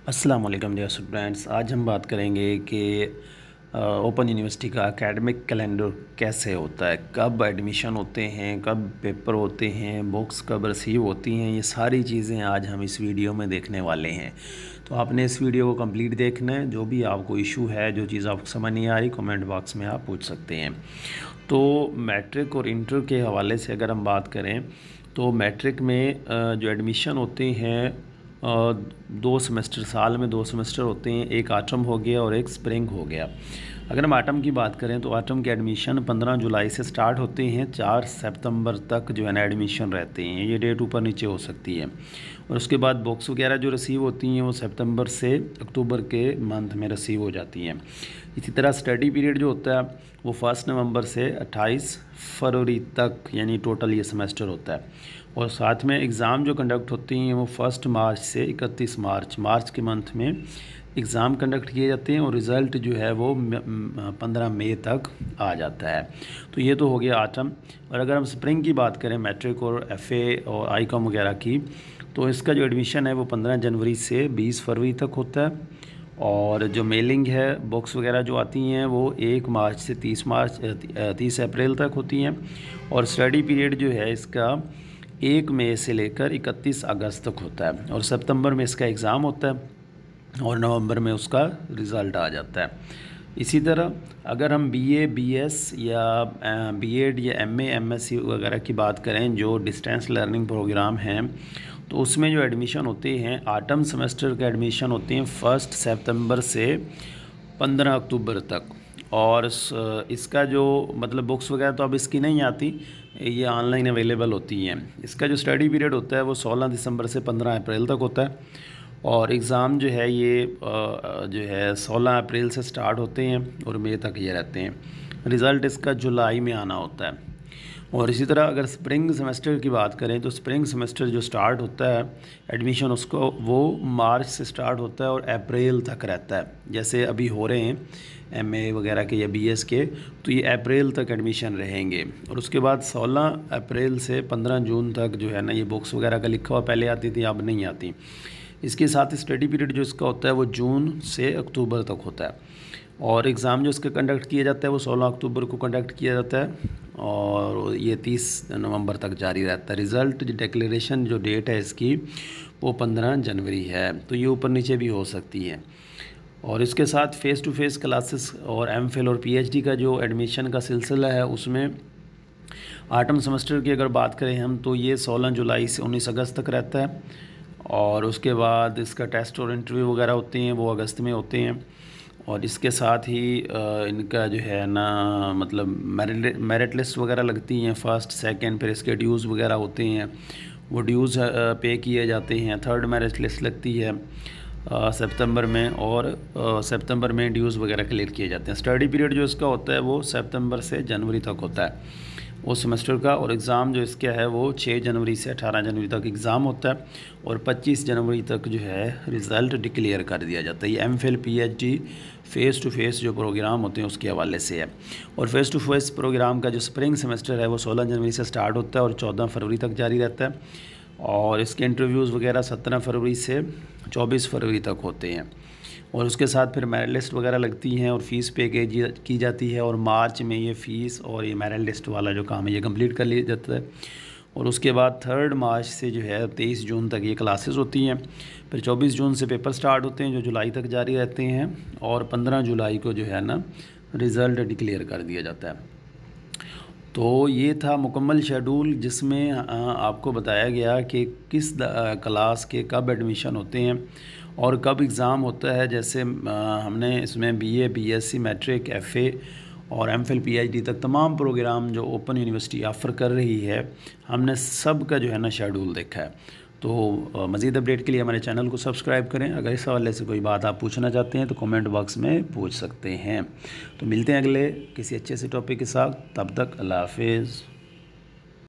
अस्सलाम वालेकुम dear students. आज हम बात करेंगे कि ओपन यूनिवर्सिटी का एकेडमिक कैलेंडर कैसे होता है, कब एडमिशन होते हैं, कब पेपर होते हैं, बुक्स कब रिसीव होती हैं। ये सारी चीज़ें आज हम इस वीडियो में देखने वाले हैं। तो आपने इस वीडियो को कंप्लीट देखना है। जो भी आपको इशू है, जो चीज़ आपको समझ नहीं आ रही, कमेंट बॉक्स में आप पूछ सकते हैं। तो मैट्रिक और इंटर के हवाले से अगर हम बात करें तो मैट्रिक में जो एडमिशन होते हैं, दो सेमेस्टर, साल में 2 सेमेस्टर होते हैं। एक ऑटम हो गया और एक स्प्रिंग हो गया। अगर हम ऑटम की बात करें तो ऑटम के एडमिशन 15 जुलाई से स्टार्ट होते हैं, 4 सितंबर तक जो है ना एडमिशन रहते हैं। ये डेट ऊपर नीचे हो सकती है। और उसके बाद बुक्स वगैरह जो रिसीव होती हैं वो सितंबर से अक्टूबर के मंथ में रिसीव हो जाती हैं। इसी तरह स्टडी पीरियड जो होता है वो 1 नवंबर से 28 फरवरी तक, यानी टोटल ये सेमेस्टर होता है। और साथ में एग्ज़ाम जो कंडक्ट होती हैं वो 1 मार्च से 31 मार्च के मंथ में एग्ज़ाम कंडक्ट किए जाते हैं। और रिज़ल्ट जो है वो 15 मई तक आ जाता है। तो ये तो हो गया आटम। और अगर हम स्प्रिंग की बात करें, मैट्रिक और एफ़ए और आईकॉम वगैरह की, तो इसका जो एडमिशन है वो 15 जनवरी से 20 फरवरी तक होता है। और जो मेलिंग है, बुक्स वगैरह जो आती हैं वो 1 मार्च से 30 अप्रैल तक होती हैं। और स्टडी पीरियड जो है इसका 1 मई से लेकर 31 अगस्त तक होता है। और सितंबर में इसका एग्ज़ाम होता है और नवंबर में उसका रिज़ल्ट आ जाता है। इसी तरह अगर हम बीए, बीएस या बीएड या एमए, एमएससी वगैरह की बात करें, जो डिस्टेंस लर्निंग प्रोग्राम हैं, तो उसमें जो एडमिशन होते हैं, ऑटम सेमेस्टर के एडमिशन होते हैं 1 सितंबर से 15 अक्टूबर तक। और इसका जो मतलब बुक्स वगैरह तो अब इसकी नहीं आती, ये ऑनलाइन अवेलेबल होती हैं। इसका जो स्टडी पीरियड होता है वो 16 दिसंबर से 15 अप्रैल तक होता है। और एग्ज़ाम जो है ये जो है 16 अप्रैल से स्टार्ट होते हैं और मई तक ये रहते हैं। रिज़ल्ट इसका जुलाई में आना होता है। और इसी तरह अगर स्प्रिंग सेमेस्टर की बात करें तो स्प्रिंग सेमेस्टर जो स्टार्ट होता है एडमिशन, उसको वो मार्च से स्टार्ट होता है और अप्रैल तक रहता है। जैसे अभी हो रहे हैं एमए वगैरह के या बीएस के, तो ये अप्रैल तक एडमिशन रहेंगे। और उसके बाद 16 अप्रैल से 15 जून तक जो है ना ये बुक्स वगैरह का लिखा हुआ पहले आती थी, अब नहीं आती। इसके साथ स्टडी पीरियड जो इसका होता है वो जून से अक्टूबर तक होता है। और एग्ज़ाम जो इसका कंडक्ट किया जाता है वो 16 अक्टूबर को कंडक्ट किया जाता है और ये 30 नवंबर तक जारी रहता है। रिज़ल्ट डिक्लेरेशन जो डेट है इसकी वो 15 जनवरी है। तो ये ऊपर नीचे भी हो सकती है। और इसके साथ फ़ेस टू फेस क्लासेस और एमफिल और पीएचडी का जो एडमिशन का सिलसिला है, उसमें ऑटम सेमेस्टर की अगर बात करें हम तो ये 16 जुलाई से 19 अगस्त तक रहता है। और उसके बाद इसका टेस्ट और इंटरव्यू वगैरह होते हैं वो अगस्त में होते हैं। और इसके साथ ही इनका जो है ना मतलब मेरिट लिस्ट वगैरह लगती हैं, फर्स्ट सेकंड, फिर इसके ड्यूज़ वगैरह होते हैं, वो ड्यूज़ पे किए जाते हैं। थर्ड मेरिट लिस्ट लगती है सितंबर में, और सितंबर में ड्यूज़ वगैरह क्लियर किए जाते हैं। स्टडी पीरियड जो इसका होता है वो सितंबर से जनवरी तक होता है उस सेमेस्टर का। और एग्ज़ाम जो इसका है वो 6 जनवरी से 18 जनवरी तक एग्ज़ाम होता है और 25 जनवरी तक जो है रिज़ल्ट डिक्लेयर कर दिया जाता है। ये MPhil PhD face to face जो प्रोग्राम होते हैं उसके हवाले से है। और फेस टू फेस प्रोग्राम का जो स्प्रिंग सेमेस्टर है वो 16 जनवरी से स्टार्ट होता है और 14 फरवरी तक जारी रहता है। और इसके इंटरव्यूज़ वगैरह 17 फरवरी से 24 फरवरी तक होते हैं। और उसके साथ फिर मेरिट लिस्ट वगैरह लगती हैं और फ़ीस पे की जाती है। और मार्च में ये फ़ीस और ये मेरिट लिस्ट वाला जो काम है ये कंप्लीट कर लिया जाता है। और उसके बाद 3 मार्च से जो है 23 जून तक ये क्लासेस होती हैं। फिर 24 जून से पेपर स्टार्ट होते हैं जो जुलाई तक जारी रहते हैं। और 15 जुलाई को जो है ना रिज़ल्ट डिक्लेयर कर दिया जाता है। तो ये था मुकम्मल शेड्यूल, जिसमें आपको बताया गया कि किस क्लास के कब एडमिशन होते हैं और कब एग्ज़ाम होता है। जैसे हमने इसमें बीए, बीएससी, मैट्रिक, एफ़ए और एमफिल पीएचडी तक तमाम प्रोग्राम जो ओपन यूनिवर्सिटी ऑफ़र कर रही है, हमने सब का जो है ना शेड्यूल देखा है। तो मज़ीद अपडेट के लिए हमारे चैनल को सब्सक्राइब करें। अगर इस हवाले से कोई बात आप पूछना चाहते हैं तो कमेंट बॉक्स में पूछ सकते हैं। तो मिलते हैं अगले किसी अच्छे से टॉपिक के साथ। तब तक अल्लाह हाफिज़।